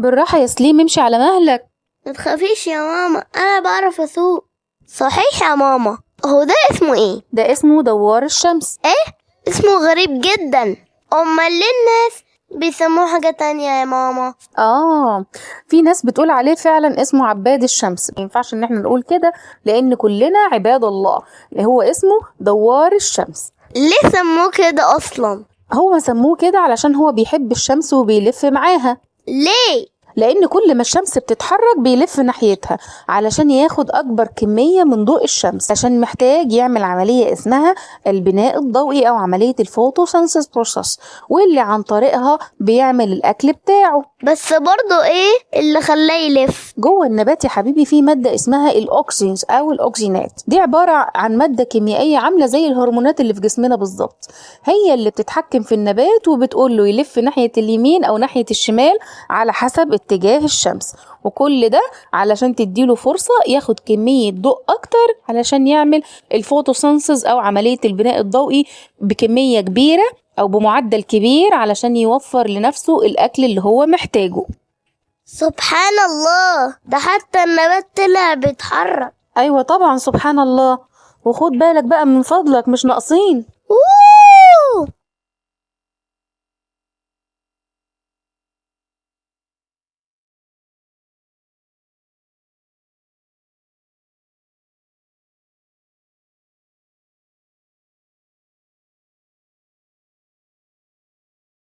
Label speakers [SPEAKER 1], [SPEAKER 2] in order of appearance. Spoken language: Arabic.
[SPEAKER 1] بالراحة يا سليم، امشي على مهلك.
[SPEAKER 2] متخافيش يا ماما، انا بعرف اسوق. صحيح يا ماما، هو ده اسمه ايه؟
[SPEAKER 1] ده اسمه دوار الشمس.
[SPEAKER 2] اسمه غريب جدا. امال ليه الناس بيسموه حاجة تانية يا ماما؟
[SPEAKER 1] في ناس بتقول عليه فعلا اسمه عباد الشمس، ما ينفعش ان احنا نقول كده لان كلنا عباد الله. هو اسمه دوار الشمس.
[SPEAKER 2] ليه سموه كده اصلا؟
[SPEAKER 1] هو سموه كده علشان هو بيحب الشمس وبيلف معاها.
[SPEAKER 2] ليه؟
[SPEAKER 1] لأن كل ما الشمس بتتحرك بيلف ناحيتها علشان ياخد أكبر كمية من ضوء الشمس، عشان محتاج يعمل عملية اسمها البناء الضوئي أو عملية الفوتوسينثيس بروسيس، واللي عن طريقها بيعمل الأكل بتاعه.
[SPEAKER 2] بس برضو ايه اللي خلاه يلف؟
[SPEAKER 1] جوه النبات يا حبيبي في مادة اسمها الأوكسينز أو الأوكسينات، دي عبارة عن مادة كيميائية عاملة زي الهرمونات اللي في جسمنا بالظبط، هي اللي بتتحكم في النبات وبتقول له يلف ناحية اليمين أو ناحية الشمال على حسب اتجاه الشمس، وكل ده علشان تديله فرصة ياخد كمية ضوء أكتر علشان يعمل الفوتوسينثيز أو عملية البناء الضوئي بكمية كبيرة أو بمعدل كبير علشان يوفر لنفسه الأكل اللي هو محتاجه.
[SPEAKER 2] سبحان الله، ده حتى النبات طلع بيتحرك.
[SPEAKER 1] أيوة طبعا سبحان الله. وخد بالك بقى من فضلك، مش ناقصين.